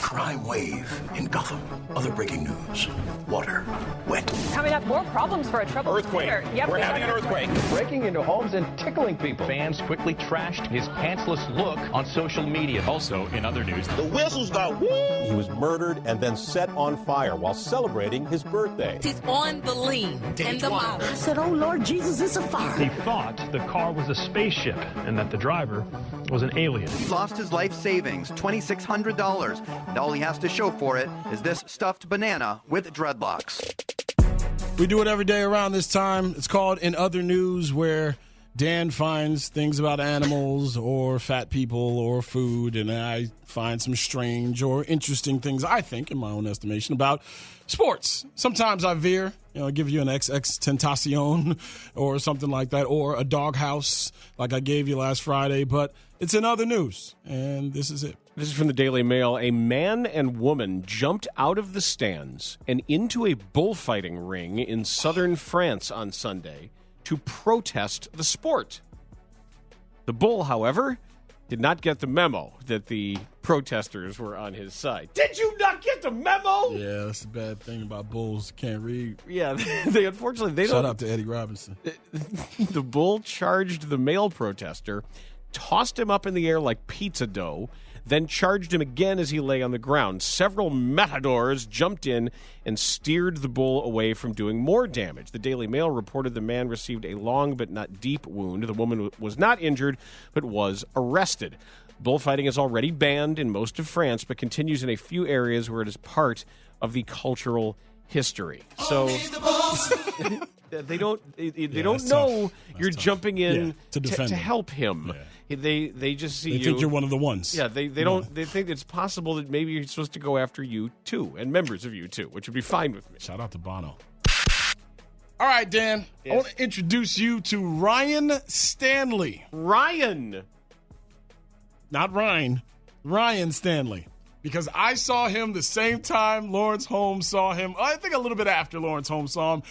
crime wave in Gotham. Other breaking news. Water. Wet. Coming up, more problems for a troubled earthquake. skater. Yep, We're having an earthquake. Breaking into homes and tickling people. Fans quickly trashed his pantsless look on social media. Also, in other news, The whistles go woo! He was murdered and then set on fire while celebrating his birthday. He's on the lean and the model. I said, oh, Lord Jesus, it's a fire. he thought the car was a spaceship and that the driver was an alien. He lost his life savings, $2,600. And all he has to show for it is this stuffed banana with dreadlocks. We do it every day around this time. It's called In Other News, where Dan finds things about animals or fat people or food, and I find some strange or interesting things, I think, in my own estimation, about sports. Sometimes I veer, give you an XX Tentacion or something like that, or a doghouse like I gave you last Friday, but it's In Other News, and this is it. This is from the Daily Mail. A man and woman jumped out of the stands and into a bullfighting ring in southern France on Sunday to protest the sport. The bull, however, did not get the memo that the protesters were on his side. Did you not get the memo? Yeah, that's the bad thing about bulls. Can't read. Yeah, they unfortunately don't. Shout out to Eddie Robinson. The bull charged the male protester, tossed him up in the air like pizza dough, then charged him again as he lay on the ground. Several matadors jumped in and steered the bull away from doing more damage. The Daily Mail reported the man received a long but not deep wound. The woman was not injured but was arrested. Bullfighting is already banned in most of France but continues in a few areas where it is part of the cultural history. So they don't know you're tough. jumping in to help him. Yeah. They just see They think you're one of the ones. Yeah, they don't. They think it's possible that maybe you're supposed to go after you too, and members of you too, which would be fine with me. Shout out to Bono. All right, Dan. Yes. I want to introduce you to Ryan Stanley. Ryan, Not Ryan. Ryan Stanley. Because I saw him the same time Lawrence Holmes saw him. I think a little bit after Lawrence Holmes saw him.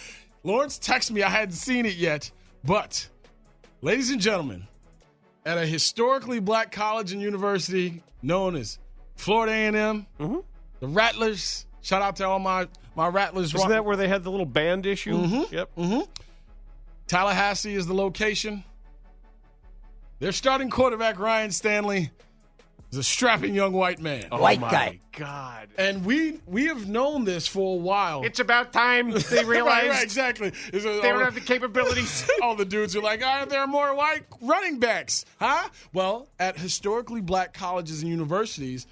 Lawrence texted me. I hadn't seen it yet. But, ladies and gentlemen, at a historically black college and university known as Florida A&M, the Rattlers. Shout out to all my Rattlers. isn't that where they had the little band issue? Mm-hmm. Yep. Mm-hmm. Tallahassee is the location. Their starting quarterback, Ryan Stanley, is a strapping young white man. Oh, White my guy. God. And we have known this for a while. It's about time they realized right, exactly. they don't have the capabilities. All the dudes are like, there are more white running backs, huh? Well, at historically black colleges and universities,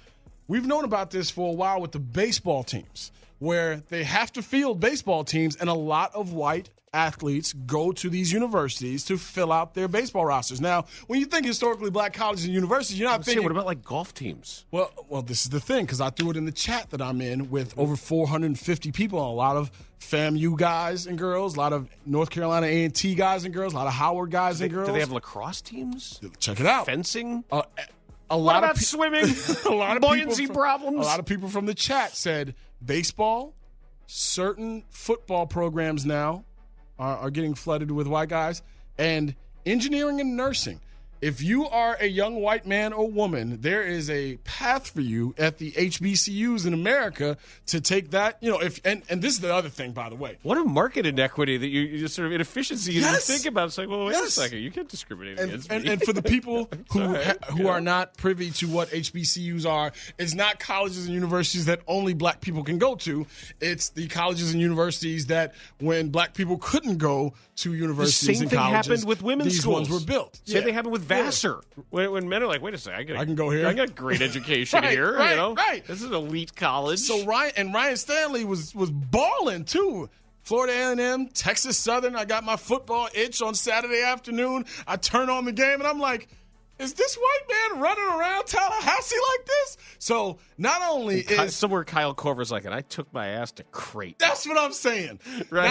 we've known about this for a while with the baseball teams, where they have to field baseball teams, and a lot of white athletes go to these universities to fill out their baseball rosters. Now, when you think historically black colleges and universities, you're not thinking... What about like golf teams? Well, this is the thing, because I threw it in the chat that I'm in with over 450 people, a lot of FAMU guys and girls, a lot of North Carolina A&T guys and girls, a lot of Howard guys and girls. Do they have lacrosse teams? Check it out. Fencing? A What lot about of swimming? a lot of buoyancy problems? A lot of people from the chat said baseball, certain football programs now are getting flooded with white guys, and engineering and nursing. If you are a young white man or woman, there is a path for you at the HBCUs in America to take that, and this is the other thing, by the way. What a market inequity that you just sort of inefficiency you Yes. think about. It's like, well, wait Yes. a second. You can't discriminate against me. And for the people who are not privy to what HBCUs are, it's not colleges and universities that only black people can go to. It's the colleges and universities that when black people couldn't go to universities and colleges, the same thing happened with women's these schools. ones were built. Same thing happened with Vassar. When men are like, wait a second, I can go here. I got great education here. Right. This is elite college. So Ryan Stanley was balling too. Florida A&M, Texas Southern. I got my football itch on Saturday afternoon. I turn on the game and I'm like, is this white man running around Tallahassee like this? So not only is somewhere Kyle Korver's like, and I took my ass to Crate. That's what I'm saying. Right?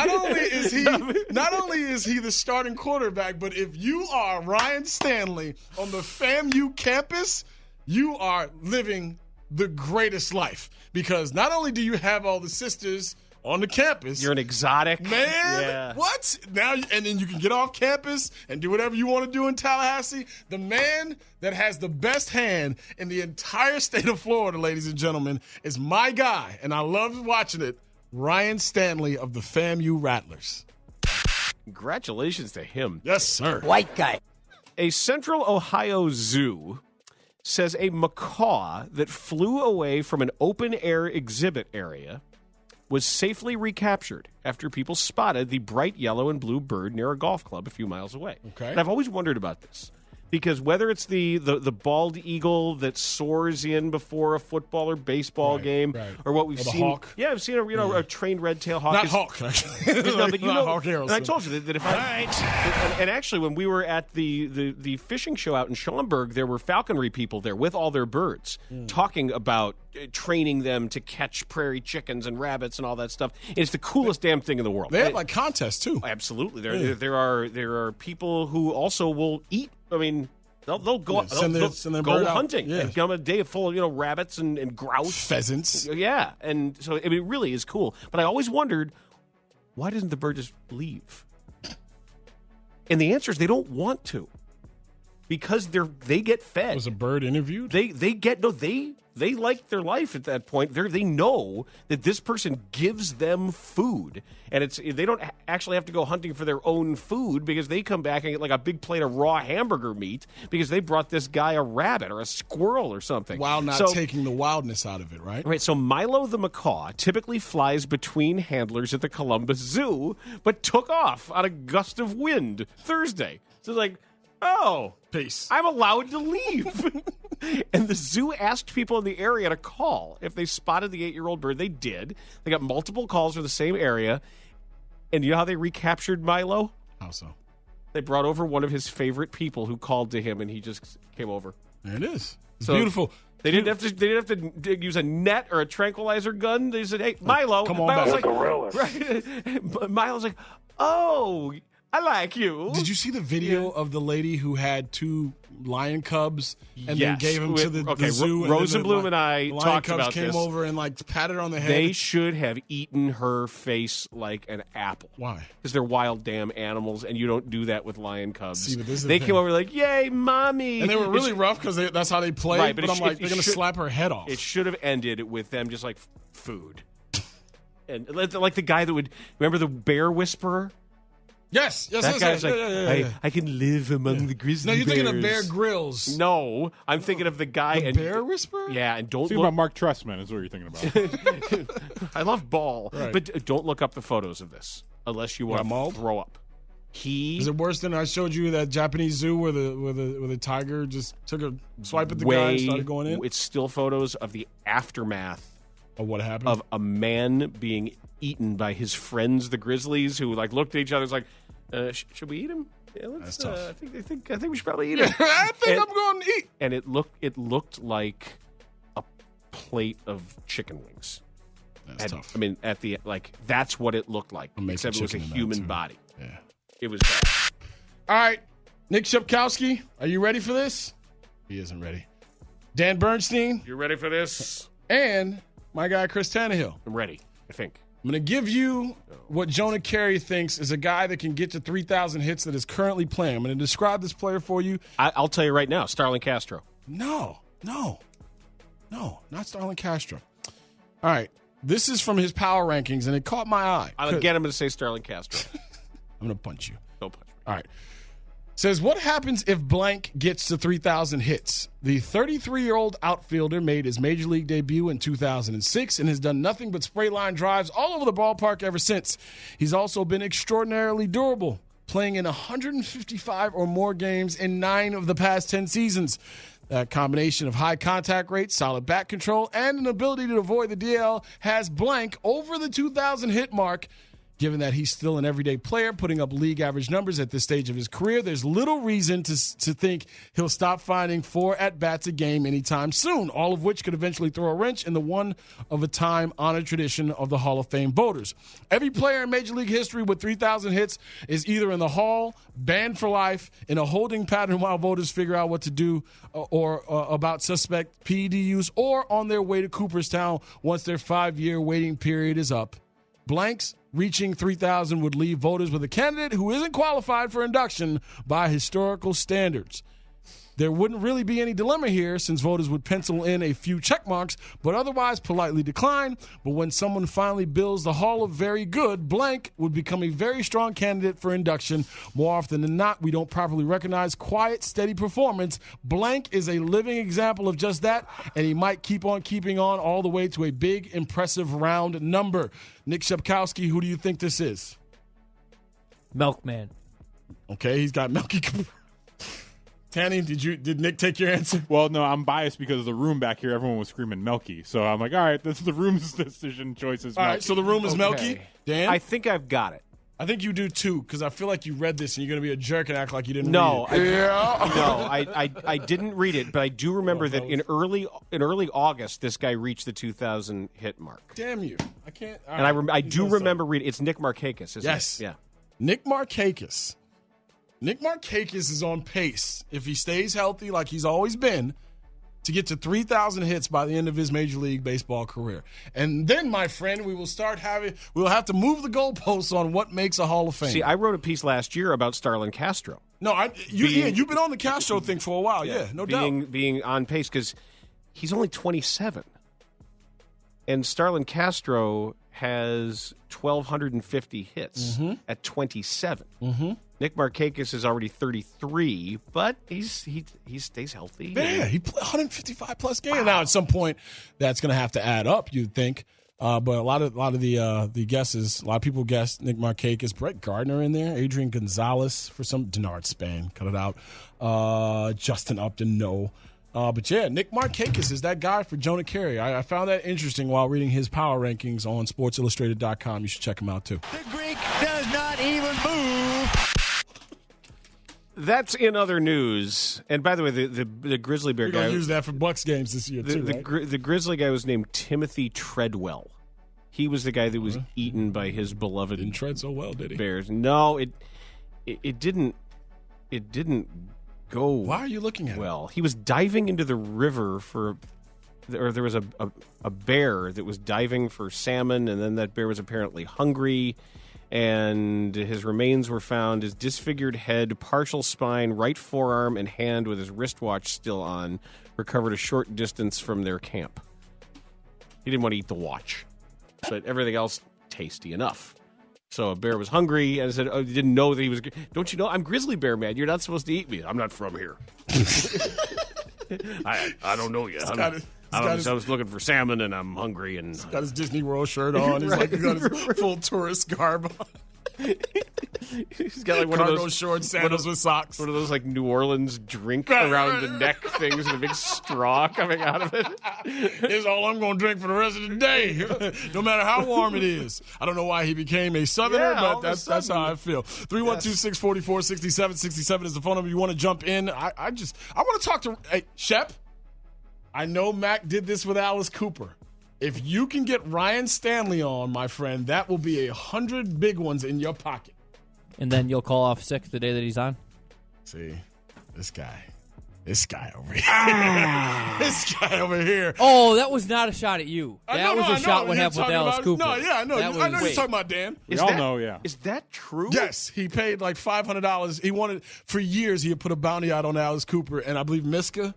Not only is he the starting quarterback, but if you are Ryan Stanley on the FAMU campus, you are living the greatest life, because not only do you have all the sisters on the campus. You're an exotic. Man, Yeah. what? Now, and then you can get off campus and do whatever you want to do in Tallahassee. The man that has the best hand in the entire state of Florida, ladies and gentlemen, is my guy, and I love watching it, Ryan Stanley of the FAMU Rattlers. Congratulations to him. Yes, sir. White guy. A Central Ohio zoo says a macaw that flew away from an open-air exhibit area was safely recaptured after people spotted the bright yellow and blue bird near a golf club a few miles away. Okay. And I've always wondered about this. Because whether it's the bald eagle that soars in before a football or baseball game, or what we've seen, hawk. Yeah, I've seen a trained red-tailed hawk. Not hawk, actually. No, but you Not know, Hawk Harrelson. and I told you that if and actually when we were at the fishing show out in Schaumburg, there were falconry people there with all their birds talking about training them to catch prairie chickens and rabbits and all that stuff. It's the coolest damn thing in the world. They have like contests too. Absolutely, there are people who also will eat. I mean, they'll go send their go bird out. hunting Yeah. and come a day full of rabbits and grouse, Pheasants. Yeah, and so it really is cool. But I always wondered, why doesn't the bird just leave? And the answer is they don't want to, because they get fed. Was a bird interviewed? They like their life at that point. They know that this person gives them food, and they don't actually have to go hunting for their own food because they come back and get like a big plate of raw hamburger meat because they brought this guy a rabbit or a squirrel or something. While not taking the wildness out of it, right? Right. So Milo the Macaw typically flies between handlers at the Columbus Zoo, but took off on a gust of wind Thursday. So it's like, oh, peace. I'm allowed to leave. And the zoo asked people in the area to call if they spotted the 8-year-old bird. They did. They got multiple calls for the same area. And you know how they recaptured Milo? How so? They brought over one of his favorite people who called to him, and he just came over. There it is. It's So beautiful. They didn't have to use a net or a tranquilizer gun. They said, "Hey, Milo." Come on Milo's back. right. Milo's like, "Oh, I like you." Did you see the video of the lady who had 2 lion cubs and Yes. then gave them to the zoo? Rosenblum and I the lion talked cubs about came this. over and like patted her on the head. They should have eaten her face like an apple. Why? Because they're wild damn animals, and you don't do that with lion cubs. See, but this is the they thing. came over like, "Yay, mommy!" And they were really rough because that's how they play. Right, but I'm like, they're going to slap her head off. It should have ended with them just like food. And like the guy that would remember the bear whisperer. Yes, That guy's like, yeah. I can live among the grizzly No, you're bears. thinking of Bear Grylls. No, I'm thinking of the guy. The and bear whisperer? Yeah, and don't Think look. about Mark Trestman is what you're thinking about. I love Ball, Right. but don't look up the photos of this unless you want to mauled? throw up. Is it worse than I showed you that Japanese zoo where the tiger just took a swipe at the guy and started going in? It's still photos of the aftermath of what happened, of a man being eaten by his friends, the Grizzlies, who like looked at each other and was like, should we eat him? Yeah, let's, That's tough. I think we should probably eat him. I think I'm going to eat. And it looked like a plate of chicken wings. That's tough. I mean, that's what it looked like, I'm making except it was a chicken in that, human too. body. Yeah. It was bad. All right, Nick Shepkowski, are you ready for this? He isn't ready. Dan Bernstein. You ready for this? And my guy, Chris Tannehill. I'm ready, I think. I'm going to give you what Jonah Carey thinks is a guy that can get to 3,000 hits that is currently playing. I'm going to describe this player for you. I'll tell you right now, Starlin Castro. No, not Starlin Castro. All right, this is from his power rankings, and it caught my eye. Again, I'm going to say Starlin Castro. I'm going to punch you. Don't punch me. All right. Says, what happens if blank gets to 3,000 hits? The 33-year-old outfielder made his major league debut in 2006 and has done nothing but spray line drives all over the ballpark ever since. He's also been extraordinarily durable, playing in 155 or more games in 9 of the past 10 seasons. That combination of high contact rate, solid bat control, and an ability to avoid the DL has blank over the 2,000 hit mark. Given that he's still an everyday player, putting up league average numbers at this stage of his career, there's little reason to think he'll stop finding 4 at-bats a game anytime soon, all of which could eventually throw a wrench in the one-of-a-time honored tradition of the Hall of Fame voters. Every player in Major League history with 3,000 hits is either in the Hall, banned for life, in a holding pattern while voters figure out what to do or about suspect PED use, or on their way to Cooperstown once their 5-year waiting period is up. Blanks reaching 3,000 would leave voters with a candidate who isn't qualified for induction by historical standards. There wouldn't really be any dilemma here since voters would pencil in a few check marks, but otherwise politely decline. But when someone finally bills the Hall of Very Good, blank would become a very strong candidate for induction. More often than not, we don't properly recognize quiet, steady performance. Blank is a living example of just that, and he might keep on keeping on all the way to a big, impressive round number. Nick Shepkowski, who do you think this is? Milkman. Okay, he's got Milky. Tanny, did Nick take your answer? Well, no, I'm biased because of the room back here. Everyone was screaming Melky. So I'm like, all right, this is the room's decision choice is Melky. All right, so the room is Melky. Dan? I think I've got it. I think you do too, because I feel like you read this and you're going to be a jerk and act like you didn't No, read it. I didn't read it, but I do remember that in early August, this guy reached the 2,000 hit mark. Damn you. I can't. And I do remember reading. It's Nick Markakis, isn't yes. it? Yeah. Nick Markakis. Nick Markakis is on pace, if he stays healthy like he's always been, to get to 3,000 hits by the end of his Major League Baseball career. And then, my friend, we'll have to move the goalposts on what makes a Hall of Fame. See, I wrote a piece last year about Starlin Castro. No, you've been on the Castro thing for a while, no doubt. Being on pace, because he's only 27. And Starlin Castro has 1,250 hits at 27. Mm-hmm. Nick Markakis is already 33, but he stays healthy. Yeah, he played 155 plus games. Wow. Now, at some point, that's going to have to add up, you'd think. But a lot of the guesses, a lot of people guessed Nick Markakis, Brett Gardner in there, Adrian Gonzalez for some, Denard Span, cut it out. Justin Upton, no. But yeah, Nick Markakis is that guy for Jonah Carey. I found that interesting while reading his power rankings on SportsIllustrated.com. You should check him out too. The Greek does not even move. That's in other news. And by the way, the Grizzly Bear guy. We're going to use that for Bucks games this year too, right? The Grizzly guy was named Timothy Treadwell. He was the guy that was eaten by his beloved. Didn't tread so well, did he? Bears. No, it didn't. It didn't go. Why are you looking at well? He was diving into the river there was a bear that was diving for salmon, and then that bear was apparently hungry, and his remains were found. His disfigured head, partial spine, right forearm, and hand with his wristwatch still on, recovered a short distance from their camp. He didn't want to eat the watch, but everything else tasty enough. So a bear was hungry and said, "Oh, you didn't know that he was. Don't you know I'm Grizzly Bear, man? You're not supposed to eat me. I'm not from here. I don't know yet. I was looking for salmon and I'm hungry and he's got his Disney World shirt on. He's he's got his full tourist garb on. He's got like one cargo of those shorts, sandals with socks. One of those like New Orleans drink around the neck things with a big straw coming out of it. It's all I'm going to drink for the rest of the day, no matter how warm it is. I don't know why he became a Southerner, but that's how I feel. 312-644-6767 is the phone number. You want to jump in? I want to talk to Shep. I know Mac did this with Alice Cooper. If you can get Ryan Stanley on, my friend, that will be 100 big ones in your pocket. And then you'll call off sick the day that he's on? See, this guy over here. This guy over here. Oh, that was not a shot at you. That was a shot what happened with Alice Cooper. No, yeah, I know. I know you're talking about, Dan. We all know, yeah. Is that true? Yes, he paid like $500. He wanted, for years, he had put a bounty out on Alice Cooper, and I believe Miska.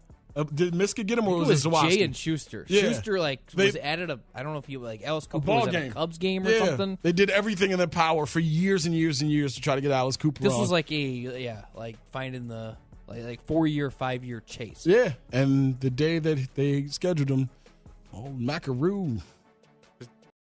Did Miska get him, or was it Zawoski? Jay and Schuster. Yeah. Schuster was added I don't know if he Alice Cooper was game. at a Cubs game or something. They did everything in their power for years and years and years to try to get Alice Cooper This on. was like finding the 4-year, 5-year chase. Yeah, and the day that they scheduled him, old Macaroon